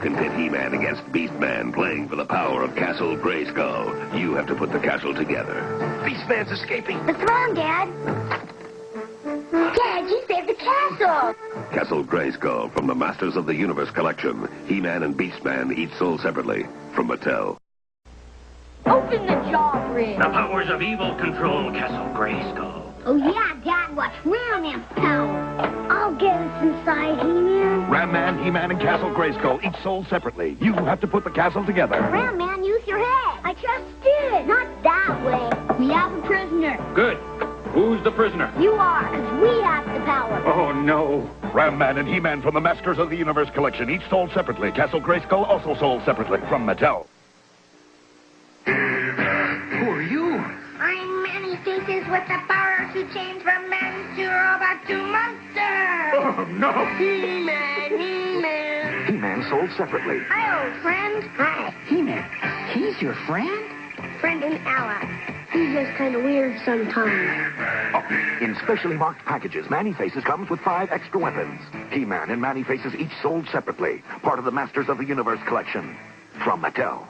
can pit He-Man against Beastman playing for the power of Castle Grayskull. You have to put the castle together. Beastman's escaping. The throne, Dad. Dad, you saved the castle. Castle Grayskull from the Masters of the Universe collection. He-Man and Beastman each sold separately from Mattel. Open the jaw bridge. The powers of evil control Castle Grayskull. Oh, yeah, Dad, watch Ram Man's power. I'll get us inside, He-Man. Ram Man, He-Man, and Castle Grayskull each sold separately. You have to put the castle together. Ram Man, use your head. I just did. Not that way. We have a prisoner. Good. Who's the prisoner? You are, because we have the power. Oh, no. Ram Man and He-Man from the Masters of the Universe collection each sold separately. Castle Grayskull also sold separately from Mattel. Who are you? I'm Many Faces with the power to change from man to robot to monster. Oh, no. He-Man, He-Man. He-Man sold separately. Hi, old friend. Hi. He-Man, he's your friend? Friend and ally. He's just kind of weird sometimes. Oh, in specially marked packages, Manny Faces comes with 5 extra weapons. He-Man and Manny Faces each sold separately. Part of the Masters of the Universe collection. From Mattel.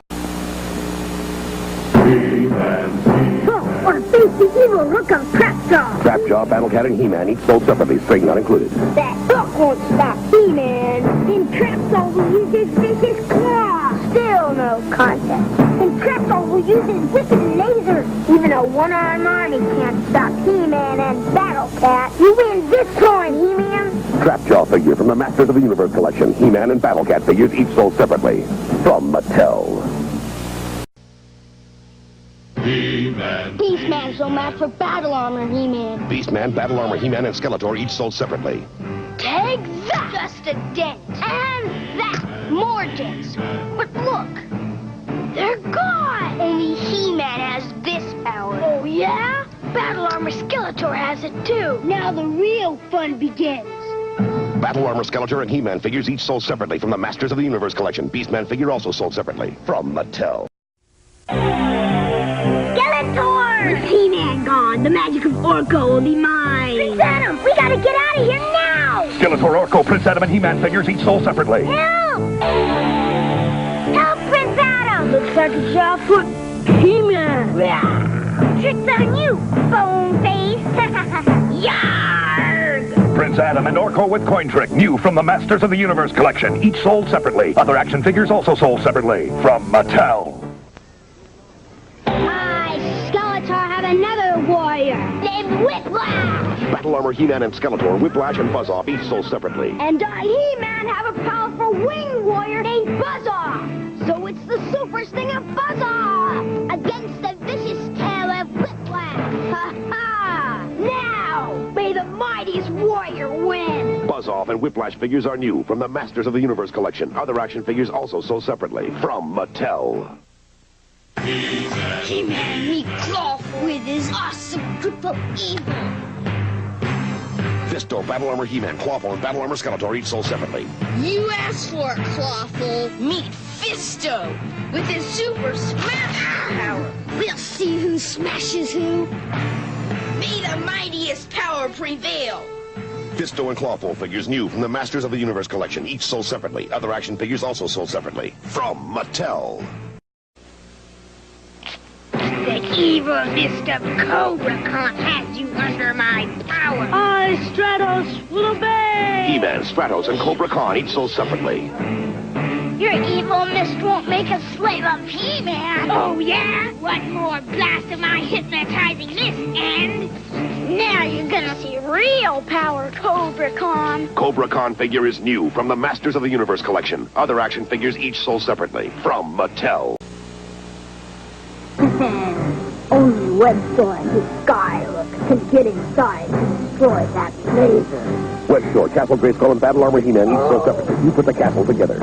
Oh, or face the evil look of Trapjaw. Trapjaw, Battle Cat, and He-Man each sold separately, string not included. That hook won't stop He-Man. Then Trapjaw will use his vicious claw. Still no contest. And Trapjaw will use his wicked laser. Even a one-armed army can't stop He-Man and Battle Cat. You win this coin, He-Man. Trapjaw figure from the Masters of the Universe collection. He-Man and Battle Cat figures each sold separately from Mattel. He-Man. Beastman's so mad for battle armor, He-Man. Beastman, Battle Armor, He-Man, and Skeletor each sold separately. Take that! Just a dent. And that! More dents. But look! They're gone! Only He-Man has this power. Oh, yeah? Battle armor Skeletor has it, too. Now the real fun begins. Battle Armor, Skeletor, and He-Man figures each sold separately from the Masters of the Universe collection. Beastman figure also sold separately from Mattel. Skeletor! With He-Man gone, the magic of Orko will be mine. Prince Adam, we gotta get out of here now! Skeletor, Orko, Prince Adam, and He-Man figures each sold separately. Help! Help, Prince Adam! Looks like a job for He-Man. Trick's on you, bone face. Yarg! Prince Adam and Orko with Coin Trick, new from the Masters of the Universe collection, each sold separately. Other action figures also sold separately from Mattel. Skeletor have another warrior named Whiplash. Battle Armor, He-Man, and Skeletor, Whiplash, and Buzz-Off each sold separately. And He-Man have a powerful winged warrior named Buzz-Off. So it's the super stinger Buzz-Off against the vicious tail of Whiplash. Ha-ha! Now, may the mightiest warrior win. Buzz-Off and Whiplash figures are new from the Masters of the Universe collection. Other action figures also sold separately from Mattel. He-Man meet Clawful with his awesome grip of evil. Fisto, Battle Armor, He-Man, Clawful, and Battle Armor Skeletor each sold separately. You asked for it, Clawful. Meet Fisto with his super smash power. We'll see who smashes who. May the mightiest power prevail. Fisto and Clawful figures new from the Masters of the Universe collection, each sold separately. Other action figures also sold separately from Mattel. The evilness of Cobra-Con has you under my power. I, Stratos, will obey! He-Man, Stratos, and Cobra Khan each sold separately. Your evil mist won't make a slave of He-Man. Oh, yeah? One more blast of my hypnotizing mist, and now you're gonna see real power, Cobra-Con. Cobra Khan figure is new from the Masters of the Universe collection. Other action figures each sold separately from Mattel. Only Webstore and his Skylook can get inside and destroy that laser. Webstore, Castle Grayskull, and Battle Armor He-Man each sold separately. You put the castle together.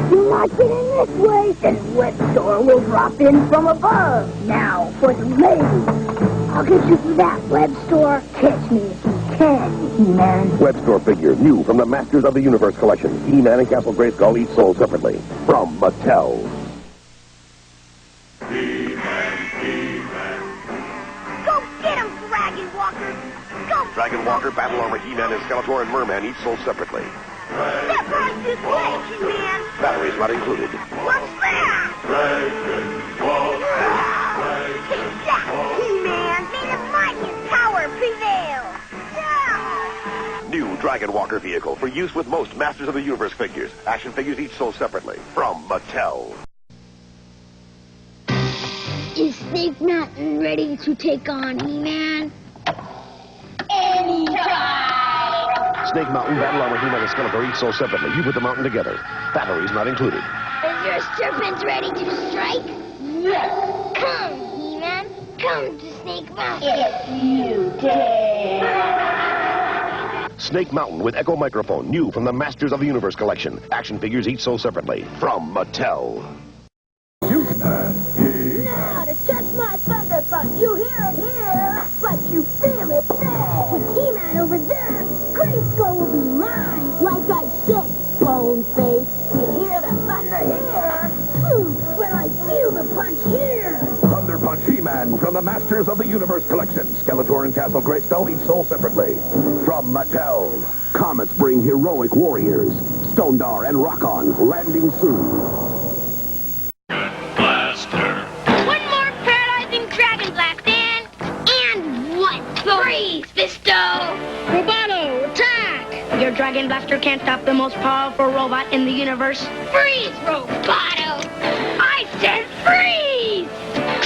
You like it in this way, then Webstore will drop in from above. Now for the ladies. I'll get you for that, Webstore. Catch me if you can, He-Man. Webstore figure new from the Masters of the Universe collection. He-Man and Castle Grayskull each sold separately from Mattel. Go get him, Dragon Walker! Go! Dragon Walker, Battle Armor He-Man, and Skeletor and Merman each sold separately. Step right this way, He-Man! Batteries not included. What's that? Take that, He-Man! May the mightiest power prevail! Yeah. New Dragon Walker vehicle for use with most Masters of the Universe figures. Action figures each sold separately. From Mattel. Is Snake Mountain ready to take on He-Man? Anytime! Snake Mountain, Battle Armor, He-Man, and Skeletor each sold separately. You put the mountain together. Batteries not included. Is your serpent ready to strike? Yes. Come, He-Man. Come to Snake Mountain. If you dare. Snake Mountain with Echo Microphone, new from the Masters of the Universe collection. Action figures each sold separately. From Mattel. Now to touch my thunder punch, you hear it here, but you feel it there. With He-Man over there, Grayskull will be mine. Like I said, Bone Face, you hear the thunder here, but I feel the punch here. Thunder Punch He-Man from the Masters of the Universe collection. Skeletor and Castle Grayskull each sold separately. From Mattel. Comets bring heroic warriors. Stondar and Rock-On landing soon. One more paralyzing dragon blast, and one. Freeze, Fisto! Roboto, attack! Your Dragon Blaster can't stop the most powerful robot in the universe. Freeze, Roboto! I said freeze!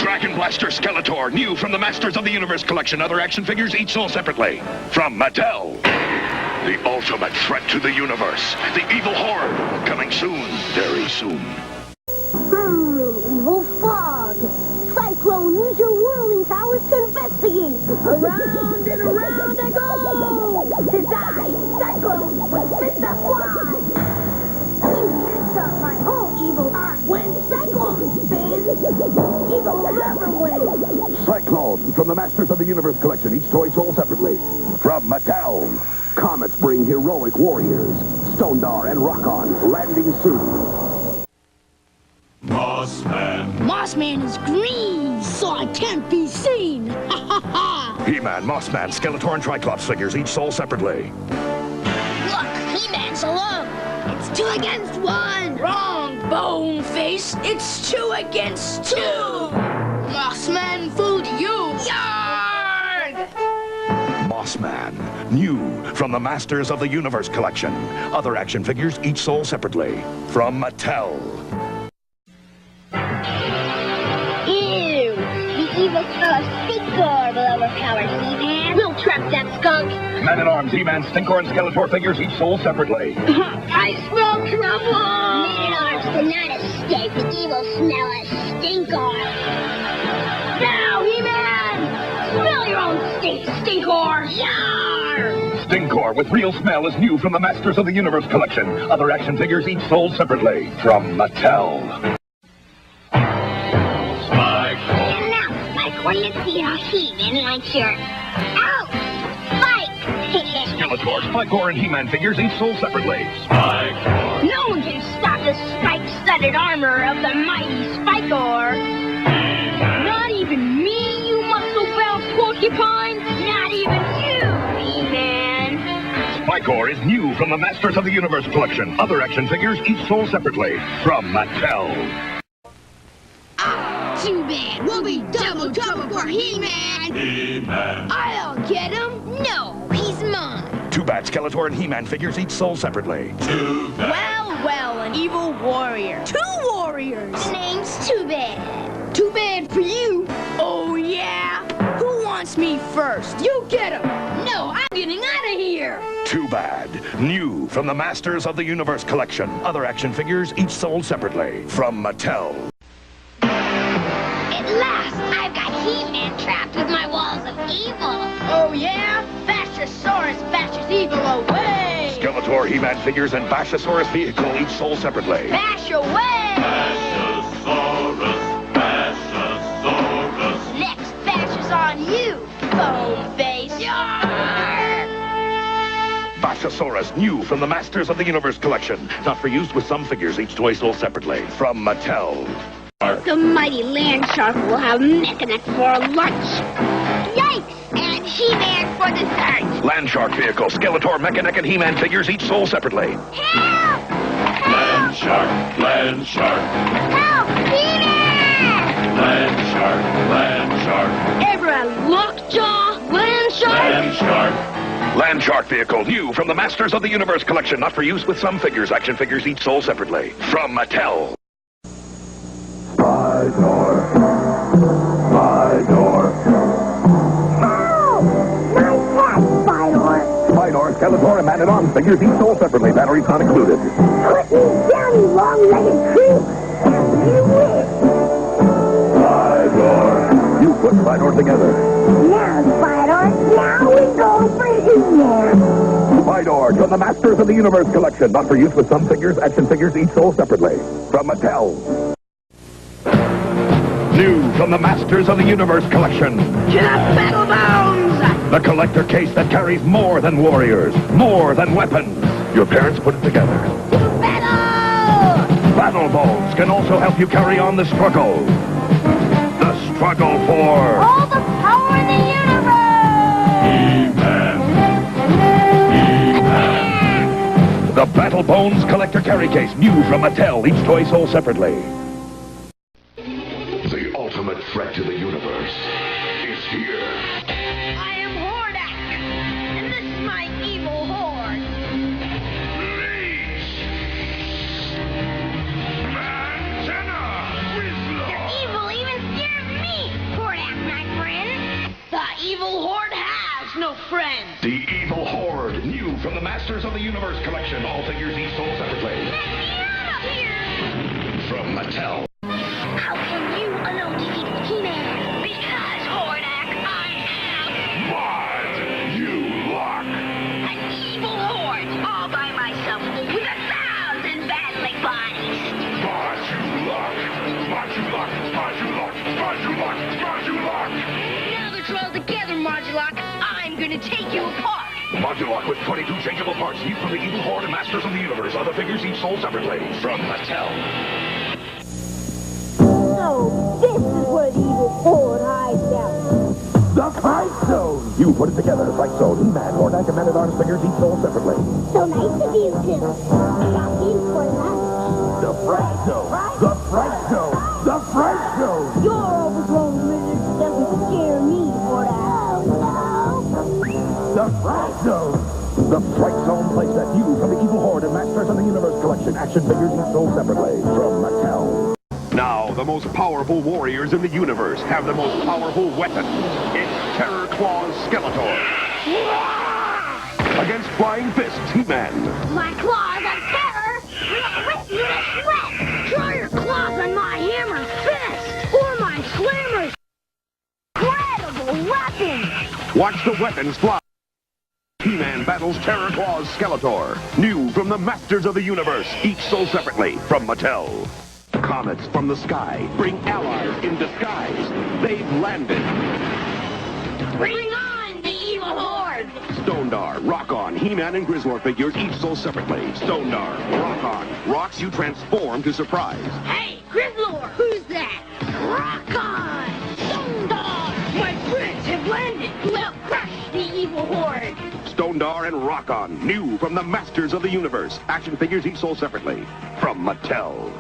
Dragon Blaster Skeletor, new from the Masters of the Universe collection. Other action figures each sold separately. From Mattel. The ultimate threat to the universe. The evil horde. Coming soon. Very soon. Evil fog. Cyclone, use your whirling powers to investigate. Around and around I go. Tis I, Cyclone, with Mr. Fly. You can't stop my whole evil art when Cyclone spins. Evil never wins. Cyclone from the Masters of the Universe collection. Each toy sold separately. From Mattel. Comets bring heroic warriors. Stondar and Rock-On landing soon. Mossman is green, so I can't be seen. Ha ha ha! He-Man, Mossman, Skeletor, and Triclops figures each sold separately. Look, He-Man's alone. It's 2 against 1. Wrong, Bone Face. It's 2 against 2. Mossman fooled you. Yarg! Mossman, new from the Masters of the Universe collection. Other action figures each sold separately. From Mattel. Ew! The evil smell of Stinkor will overpower He-Man. We'll trap that skunk. Man-at-Arms, He-Man, Stinkor, and Skeletor figures each sold separately. I smell trouble! Man-at-Arms cannot escape the evil smell of Stinkor. Now, He-Man! Smell your own stink, Stinkor! Yarr! Stinkor with real smell is new from the Masters of the Universe collection. Other action figures each sold separately. From Mattel. Let's see how He-Man likes your... Ow! Spike! Skeletor, Spikor, and He-Man figures each sold separately. No one can stop the spike-studded armor of the mighty Spikor! Not even me, you muscle-bound porcupine! Not even you, He-Man! Spikor is new from the Masters of the Universe collection. Other action figures each sold separately. From Mattel. Too bad. We'll be double trouble for He-Man. I'll get him. No, he's mine. Too bad Skeletor and He-Man figures each sold separately. Well, an evil warrior. 2 warriors. The name's Too Bad. Too bad for you. Oh, yeah? Who wants me first? You get him. No, I'm getting out of here. Too bad. New from the Masters of the Universe collection. Other action figures each sold separately. From Mattel. At last, I've got He-Man trapped with my walls of evil. Oh, yeah? Bashosaurus bashes evil away. Skeletor, He-Man figures, and Bashosaurus vehicle each sold separately. Bash away. Next bash is on you, Bone Face. Bashosaurus, new from the Masters of the Universe collection. Not for use with some figures, each toy sold separately. From Mattel. The mighty land shark will have Mechanic for lunch. Yikes! And He-Man for dessert. Land Shark vehicle, Skeletor, Mechanic, and He-Man figures each sold separately. Help! Help! Land shark, land shark. Help! He-Man! Land shark, land shark. Everyone, lockjaw, land shark. Land shark. Land Shark vehicle, new from the Masters of the Universe collection, not for use with some figures. Action figures each sold separately. From Mattel. My door. My door. Help! My cat, Spydor! Spydor, Skeletor, and Man-at-Arms figures each sold separately. Batteries not included. Put me down, you long-legged creep! You win! My door. You put Spydor together. Now, Spydor, now we go for He-Man! Spydor from the Masters of the Universe collection, not for use with some figures. Action figures each sold separately. From Mattel. New from the Masters of the Universe collection. Get up, Battle Bones! The collector case that carries more than warriors, more than weapons. Your parents put it together. Battle! Battle Bones can also help you carry on the struggle. The struggle for... All the power in the universe! He-Man. He-Man. The Battle Bones collector carry case, new from Mattel, each toy sold separately. The ultimate threat to the universe is here. I am Hordak, and this is my evil horde. Your evil even scares me, Hordak, my friend. The evil horde has no friends. The Evil Horde, new from the Masters of the Universe collection. All figures each sold separately. Let me out of here. From Mattel. How can you alone defeat He-Man? Because, Hordak, I am Mod, you lock. an evil horde all by myself with 1,000 battling bodies. Mod, you lock. Mod, you lock. Mod, you lock. Mod, you lock. Mod, you lock. Now that you're all together, Modulok, I'm gonna take you apart. Modulok with 22 changeable parts, new from the Evil Horde and Masters of the Universe. Other figures each sold separately. From Mattel. So, this is where the evil horde hides out. The Fright Zone! You put it together. Fright Zone, He-Man, Hordak, and Man-at-Arms figures each sold separately. So nice of you to stop in for lunch. The Fright Zone! The Fright Zone! The Fright Zone! Your overgrown lizard doesn't scare me, Hordak. The Fright Zone! The Fright Zone playset, new from the Evil Horde and Masters of the Universe collection. Action figures each sold separately. From Mattel. Now, the most powerful warriors in the universe have the most powerful weapon. It's Terror Claw's Skeletor. Against Flying Fists, He-Man. My claws are terror! Will rip you to sweat! Try your claws on my hammer fist! Or my slammer's incredible weapon! Watch the weapons fly. He-Man battles Terror Claw's Skeletor. New from the Masters of the Universe, each sold separately. From Mattel. Comets from the sky bring allies in disguise. They've landed. Bring on the evil horde! Stondar, Rock-On, He-Man, and Grizzlor figures each sold separately. Stondar, Rock-On, rocks you transform to surprise. Hey, Grizzlor, who's that? Rock on! Stondar! My friends have landed! We'll crush the evil horde! Stondar and Rock-On, new from the Masters of the Universe. Action figures each sold separately. From Mattel.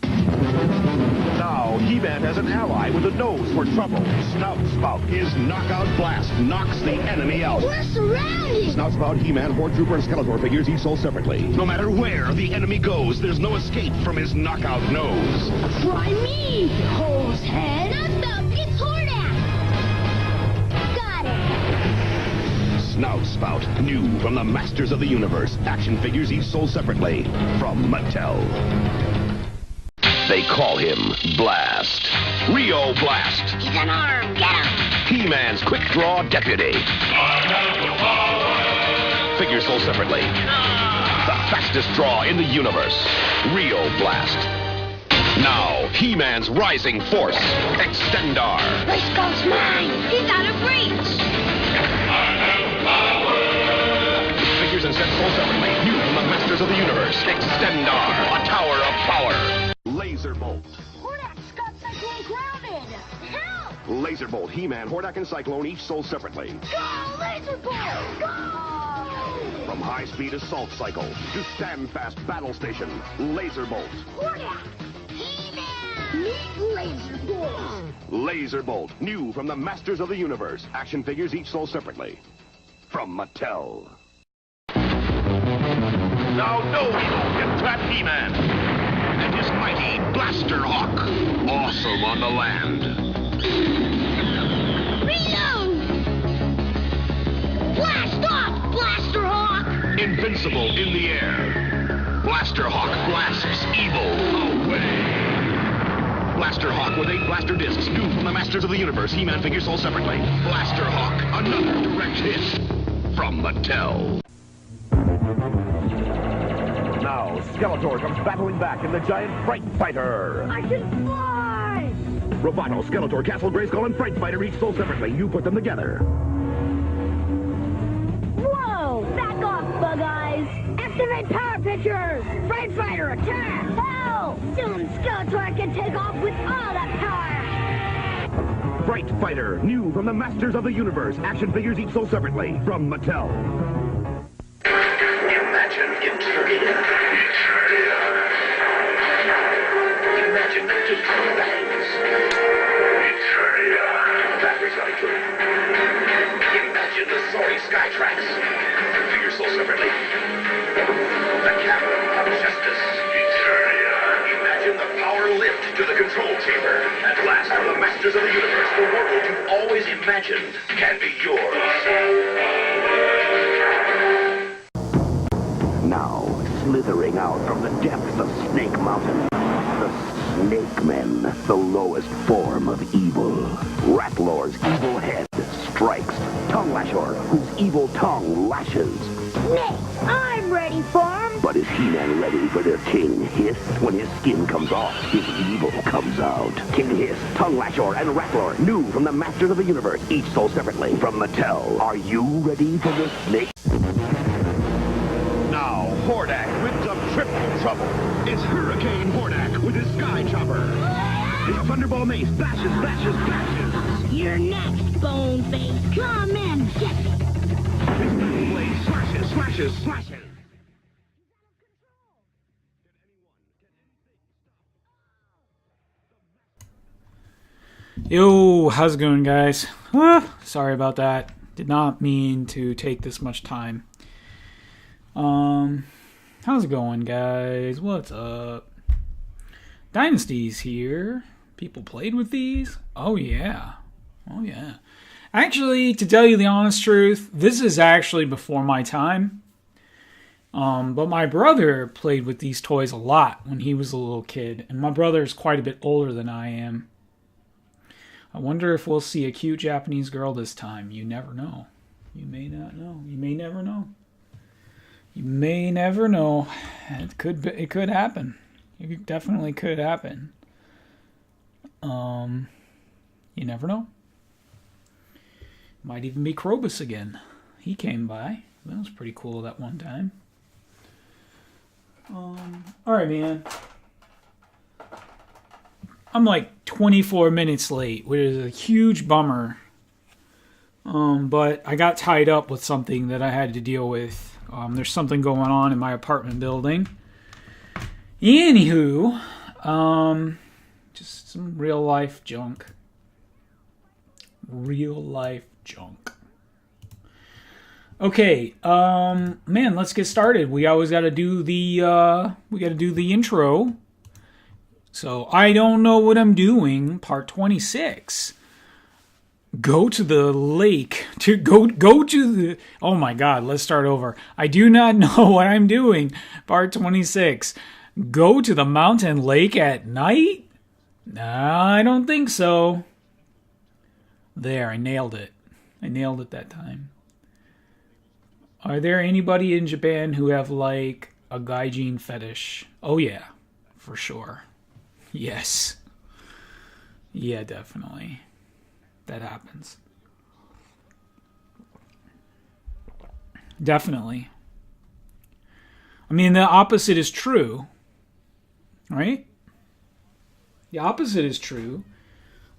Now, He-Man has an ally with a nose for trouble. Snout Spout. His knockout blast knocks the enemy out. We're surrounded! Snout Spout, He-Man, Horde Trooper, and Skeletor figures each sold separately. No matter where the enemy goes, there's no escape from his knockout nose. Try me, hose head! Stop, it's Hordak! Got it! Snout Spout, new from the Masters of the Universe. Action figures each sold separately. From Mattel. They call him Blast. Rio Blast. He's an arm, get him! He-Man's quick draw deputy. Figures sold separately. The fastest draw in the universe. Rio Blast. Now, He-Man's rising force. Extendar. This goes mine! He's out of reach! Figures and sets sold separately. New from the Masters of the Universe. Extendar. A tower of power. Laser Bolt. Hordak's got Cyclone grounded! Help! Laser Bolt, He-Man, Hordak, and Cyclone each sold separately. Go, Laser Bolt! Go! From high-speed assault cycle to stand-fast battle station, Laser Bolt. Hordak! He-Man! Meet Laser Bolt! Laser Bolt, new from the Masters of the Universe. Action figures each sold separately. From Mattel. Now no evil can trap He-Man and his mighty Blaster Hawk. Awesome on the land. Reload! Blast off, Blaster Hawk! Invincible in the air. Blaster Hawk blasts evil away. Blaster Hawk with 8 blaster discs, new from the Masters of the Universe. He-Man figures sold separately. Blaster Hawk, another direct hit from Mattel. Now, Skeletor comes battling back in the giant Fright Fighter. I can fly! Roboto, Skeletor, Castle Grayskull, and Fright Fighter each sold separately. You put them together. Whoa! Back off, Bug Eyes! Activate power pictures! Fright Fighter, attack! Hell! Soon Skeletor can take off with all that power! Fright Fighter, new from the Masters of the Universe. Action figures each sold separately. From Mattel. Imagine Eternia. Imagine the Deep Bangs. Eternia. Batteries running through. Imagine the soaring sky tracks. Figures sold separately. The Cavern of Justice. Eternia. Imagine the power lift to the control chamber. At last, from the Masters of the Universe, the world you've always imagined can be yours. Now, slithering out from the depths of Snake Mountain, the Snake Men, the lowest form of evil. Ratlor's evil head strikes Tongue Lashor, whose evil tongue lashes. Snake, I'm ready for him! But is He-Man ready for their King Hiss? When his skin comes off, his evil comes out. King Hiss, Tongue Lashor, and Ratlor, new from the Masters of the Universe, each sold separately. From Mattel, are you ready for the Snake? Now, Hordak with some triple trouble. It's Hurricane Hordak with his Sky Chopper. His Thunderball mace bashes, bashes, bashes. You're next, Boneface. Come and get me. His metal blade slashes, slashes, slashes. Yo, how's it going, guys? Sorry about that. Did not mean to take this much time. How's it going, guys? What's up? Dynasty's here. People played with these? Oh, yeah. Oh, yeah. Actually, to tell you the honest truth, this is actually before my time. But my brother played with these toys a lot when he was a little kid. And my brother is quite a bit older than I am. I wonder if we'll see a cute Japanese girl this time. You never know. You may not know. You may never know. You may never know. It could happen. It definitely could happen. You never know. Might even be Krobus again. He came by. That was pretty cool that one time. Alright, man. I'm like 24 minutes late, which is a huge bummer. But I got tied up with something that I had to deal with. There's something going on in my apartment building. Anywho, just some real life junk. Real life junk. Okay, man, let's get started. We always got to do the intro. So I don't know what I'm doing. Part 26. Go to the lake. Go to the... Oh my God, let's start over. I do not know what I'm doing. Part 26. Go to the mountain lake at night? Nah, I don't think so. There, I nailed it. I nailed it that time. Are there anybody in Japan who have like a gaijin fetish? Oh yeah, for sure. Yes. Yeah, definitely. That happens. Definitely. I mean, the opposite is true. Right? The opposite is true.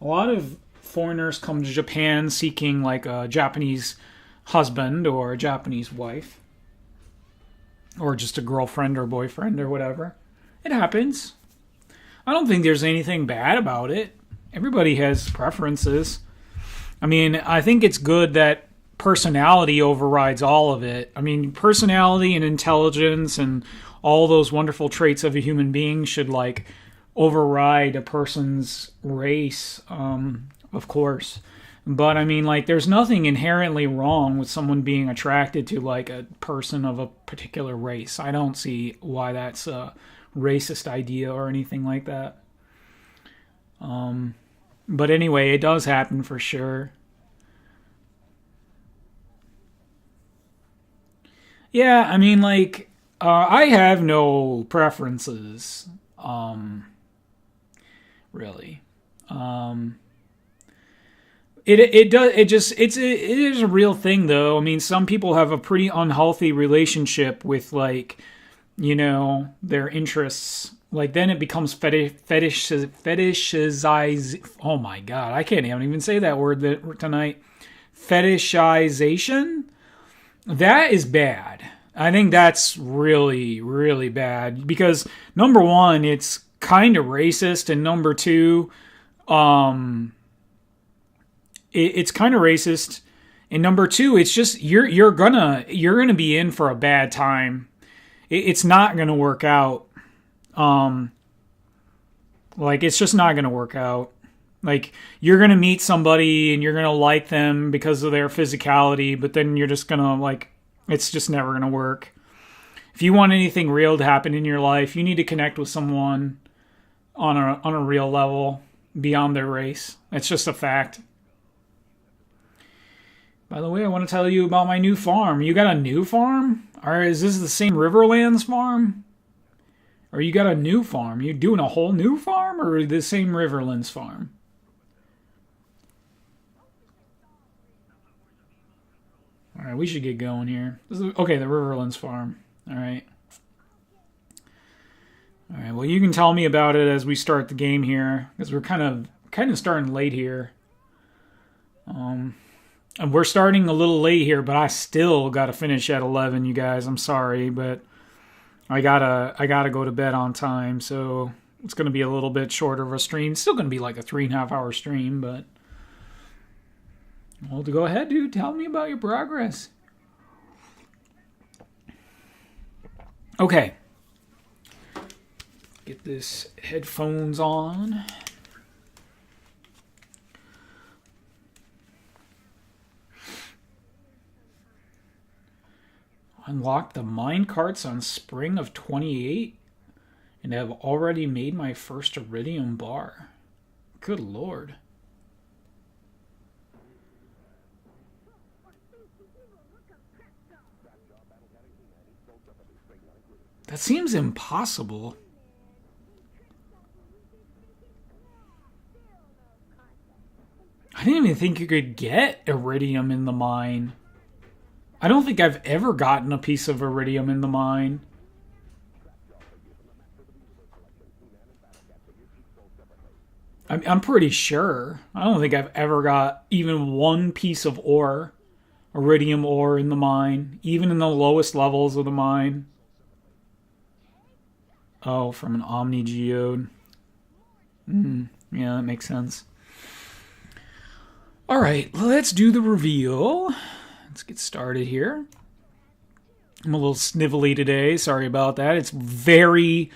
A lot of foreigners come to Japan seeking like a Japanese husband or a Japanese wife. or just a girlfriend or boyfriend or whatever. It happens. I don't think there's anything bad about it. Everybody has preferences. I mean, I think it's good that personality overrides all of it. I mean, personality and intelligence and all those wonderful traits of a human being should, like, override a person's race, of course. But, I mean, like, there's nothing inherently wrong with someone being attracted to, like, a person of a particular race. I don't see why that's a racist idea or anything like that. But anyway, it does happen for sure. Yeah, I mean, like, I have no preferences, really. It is a real thing, though. I mean, some people have a pretty unhealthy relationship with, like, you know, their interests. Like, then it becomes fetishize. Oh my God, I can't even say that word tonight. Fetishization. That is bad. I think that's really, really bad because number one, it's kind of racist, and number two, it's kind of racist, and number two, it's just you're gonna be in for a bad time. It's not gonna work out. Like, it's just not gonna work out. Like, you're gonna meet somebody and you're gonna like them because of their physicality, but then you're just gonna, like, it's just never gonna work. If you want anything real to happen in your life, you need to connect with someone on a real level beyond their race. It's just a fact. By the way, I want to tell you about my new farm. You got a new farm? Or is this the same Riverlands farm? Or you got a new farm? You doing a whole new farm, or the same Riverlands farm? All right, we should get going here. Okay, the Riverlands farm. All right. All right. Well, you can tell me about it as we start the game here, because we're kind of starting late here. And we're starting a little late here, but I still got to finish at 11, you guys. I'm sorry, but I gotta go to bed on time, so it's gonna be a little bit shorter of a stream. It's still gonna be like a 3.5 hour stream, but well, to go ahead, dude. Tell me about your progress. Okay. Get this headphones on. Unlocked the mine carts on spring of 28 and have already made my first iridium bar. Good lord. That seems impossible. I didn't even think you could get iridium in the mine. I don't think I've ever gotten a piece of iridium in the mine. I'm pretty sure. I don't think I've ever got even one piece of ore, iridium ore in the mine, even in the lowest levels of the mine. Oh, from an Omni Geode. Yeah, that makes sense. All right, let's do the reveal. Let's get started here. I'm a little snivelly today. Sorry about that. It's very,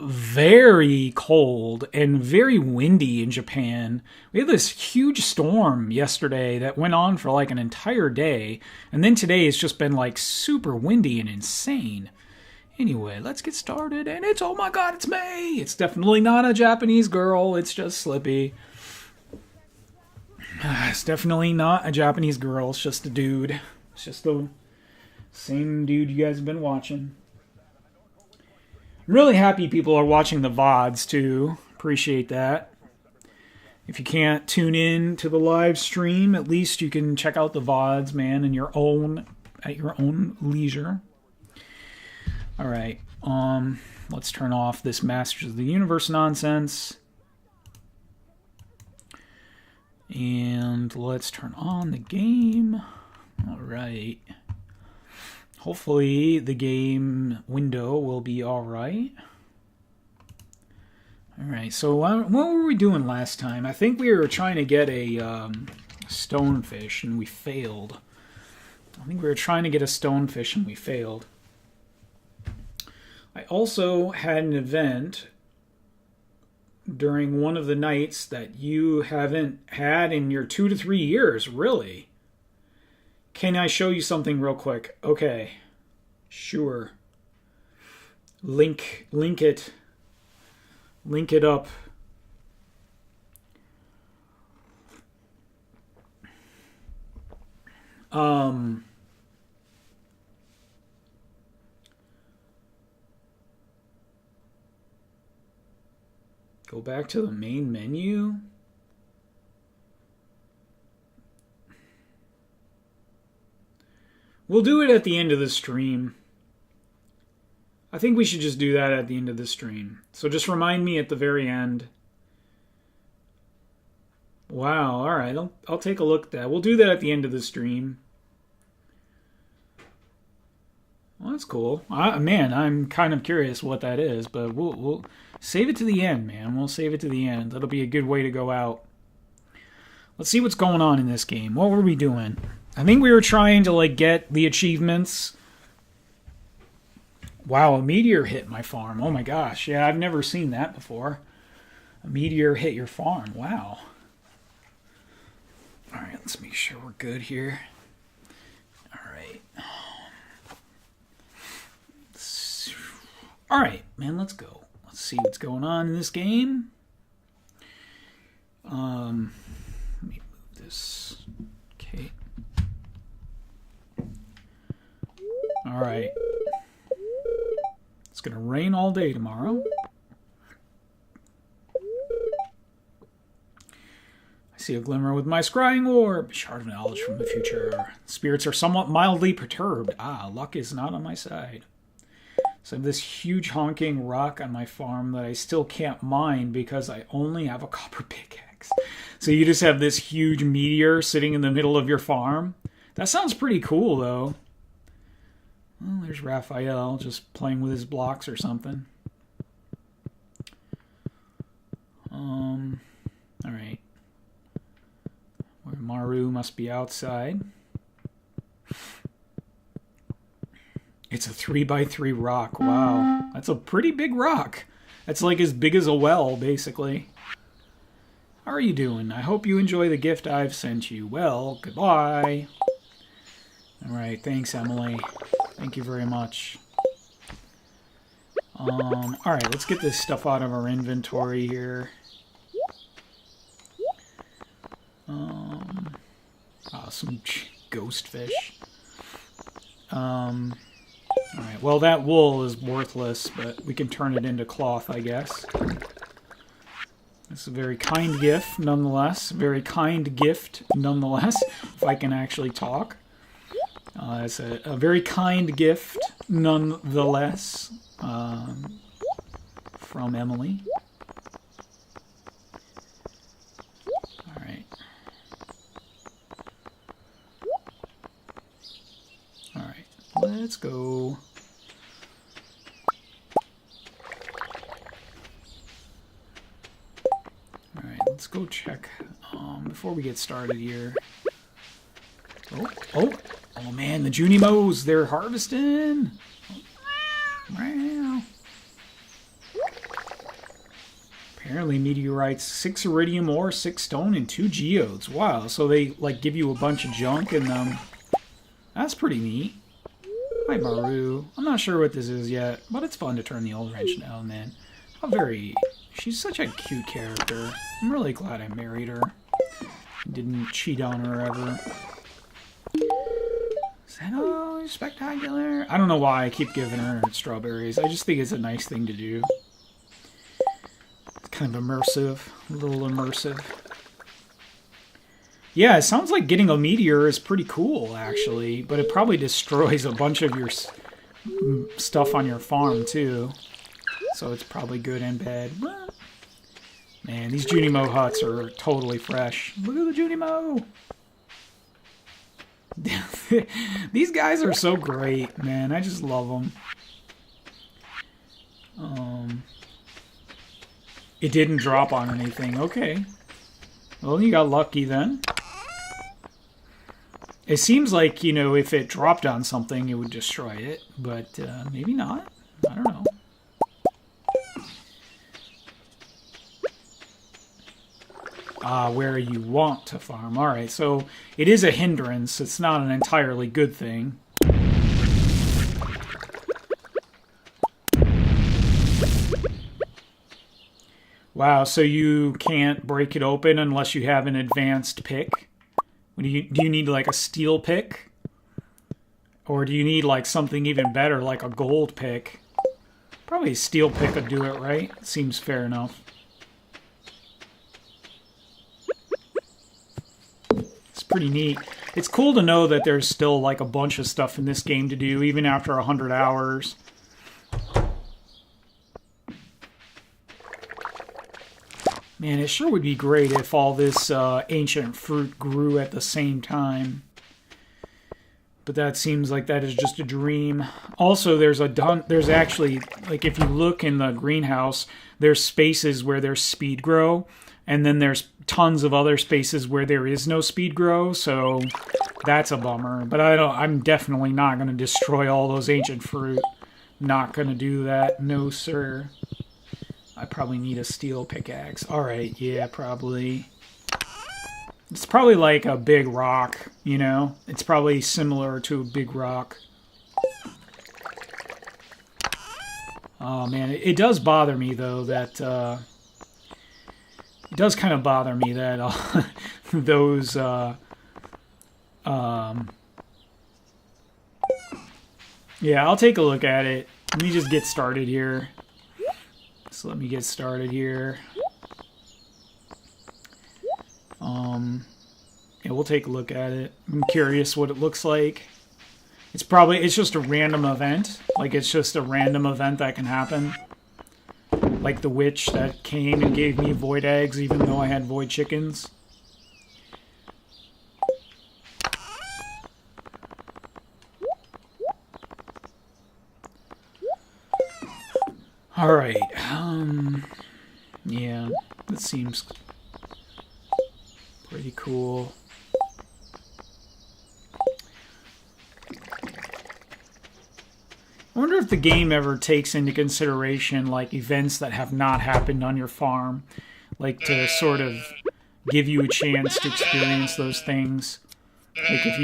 very cold and very windy in Japan. We had this huge storm yesterday that went on for like an entire day. And then today it's just been like super windy and insane. Anyway, let's get started. And it's, oh my god, it's May. It's definitely not a Japanese girl. It's just Slippy. It's definitely not a Japanese girl. It's just a dude. It's just the same dude you guys have been watching. I'm really happy people are watching the VODs too. Appreciate that. If you can't tune in to the live stream, at least you can check out the VODs, man, at your own leisure. All right. Let's turn off this Masters of the Universe nonsense. And let's turn on the game. All right. Hopefully the game window will be alright. Alright, so what were we doing last time? I think we were trying to get a stonefish and we failed. I think we were trying to get a stonefish and we failed. I also had an event during one of the nights that you haven't had in your 2 to 3 years, really. Can I show you something real quick? Okay. Sure. Link it. Link it up. Go back to the main menu. We'll do it at the end of the stream. I think we should just do that at the end of the stream. So just remind me at the very end. Wow, alright, I'll take a look at that. We'll do that at the end of the stream. Well, that's cool. Man, I'm kind of curious what that is, but we'll save it to the end, man. We'll save it to the end. That'll be a good way to go out. Let's see what's going on in this game. What were we doing? I think we were trying to, like, get the achievements. Wow, a meteor hit my farm. Oh my gosh. Yeah, I've never seen that before. A meteor hit your farm. Wow. Alright, let's make sure we're good here. Alright. Alright, man, let's go. Let's see what's going on in this game. Let me move this. Okay. Alright. It's going to rain all day tomorrow. I see a glimmer with my scrying orb. Shard of knowledge from the future. Spirits are somewhat mildly perturbed. Ah, luck is not on my side. So I have this huge honking rock on my farm that I still can't mine because I only have a copper pickaxe. So you just have this huge meteor sitting in the middle of your farm. That sounds pretty cool, though. Well, there's Raphael just playing with his blocks or something. Alright. Maru must be outside. It's a 3x3 rock. Wow. That's a pretty big rock. That's like as big as a well, basically. How are you doing? I hope you enjoy the gift I've sent you. Well, goodbye. Alright, thanks, Emily. Thank you very much. Alright, let's get this stuff out of our inventory here. Some ghost fish. Alright, well, that wool is worthless, but we can turn it into cloth, I guess. It's a very kind gift, nonetheless. Very kind gift, nonetheless, if I can actually talk. It's a very kind gift, nonetheless, from Emily. Alright. Alright, let's go. Alright, let's go check, before we get started here. Oh man, the Junimos, they're harvesting. Wow. Apparently meteorites, 6 iridium ore, 6 stone, and 2 geodes. Wow, so they like give you a bunch of junk and that's pretty neat. Hi Maru. I'm not sure what this is yet, but it's fun to turn the old wrench now and then. How very... She's such a cute character. I'm really glad I married her. Didn't cheat on her ever. Is that all spectacular? I don't know why I keep giving her strawberries. I just think it's a nice thing to do. It's kind of immersive. A little immersive. Yeah, it sounds like getting a meteor is pretty cool, actually. But it probably destroys a bunch of your stuff on your farm, too. So it's probably good and bad. Man, these Junimo huts are totally fresh. Look at the Junimo! These guys are so great, man. I just love them. It didn't drop on anything. Okay. Well, you got lucky then. It seems like, you know, if it dropped on something, it would destroy it. But maybe not. I don't know. Where you want to farm. Alright, so it is a hindrance. It's not an entirely good thing. Wow, so you can't break it open unless you have an advanced pick? Do you need like a steel pick? Or do you need like something even better, like a gold pick? Probably a steel pick would do it, right? Seems fair enough. It's pretty neat. It's cool to know that there's still like a bunch of stuff in this game to do, even after 100 hours. Man, it sure would be great if all this ancient fruit grew at the same time. But that seems like that is just a dream. Also, there's actually, like if you look in the greenhouse, there's spaces where there's speed grow, and then there's tons of other spaces where there is no speed grow, so that's a bummer. But I'm definitely not going to destroy all those ancient fruit. Not going to do that, no sir. I probably need a steel pickaxe. Alright, yeah, probably. It's probably like a big rock, you know? It's probably similar to a big rock. Oh, man, it does bother me, though, that... it does kind of bother me that those... yeah, I'll take a look at it. Let me just get started here. So let me get started here. Yeah, we'll take a look at it. I'm curious what it looks like. It's just a random event. Like, it's just a random event that can happen. Like the witch that came and gave me void eggs even though I had void chickens. Alright, yeah, that seems pretty cool. I wonder if the game ever takes into consideration, like, events that have not happened on your farm. Like, to sort of give you a chance to experience those things. Like, if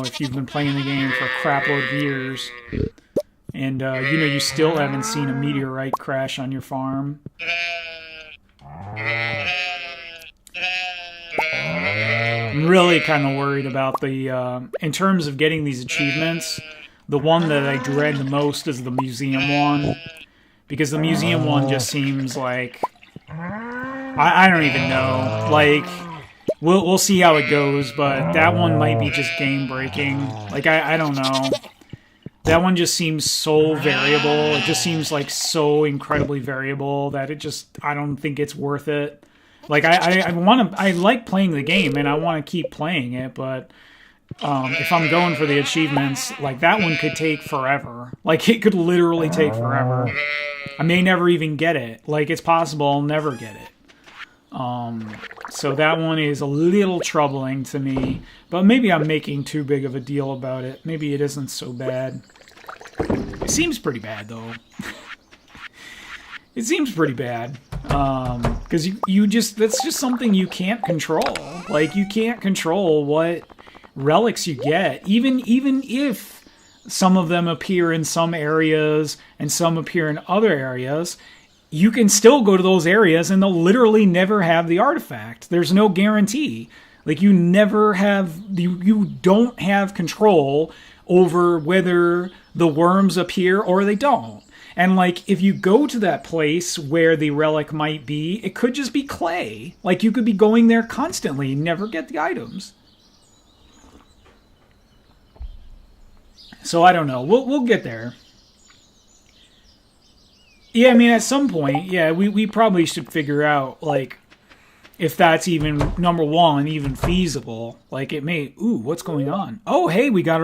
if you've been playing the game for a crapload of years... And, you still haven't seen a meteorite crash on your farm. I'm really kind of worried about the, in terms of getting these achievements, the one that I dread the most is the museum one. Because the museum one just seems like, I don't even know. Like, we'll see how it goes, but that one might be just game-breaking. Like, I don't know. That one just seems so variable. It just seems like so incredibly variable that I don't think it's worth it. Like, I like playing the game and I want to keep playing it, but if I'm going for the achievements, like, that one could take forever. Like, it could literally take forever. I may never even get it. Like, it's possible I'll never get it. So that one is a little troubling to me, but maybe I'm making too big of a deal about it. Maybe it isn't so bad. It seems pretty bad, though. It seems pretty bad. Because that's just something you can't control. Like, you can't control what relics you get. Even if some of them appear in some areas and some appear in other areas, you can still go to those areas and they'll literally never have the artifact. There's no guarantee. Like, you don't have control over whether the worms appear or they don't. And, like, if you go to that place where the relic might be, it could just be clay. Like, you could be going there constantly and never get the items. So, I don't know. We'll get there. Yeah, I mean, at some point, yeah, we probably should figure out, like, if that's even, number one, even feasible. Like, it may... Ooh, what's going on? Oh, hey, we got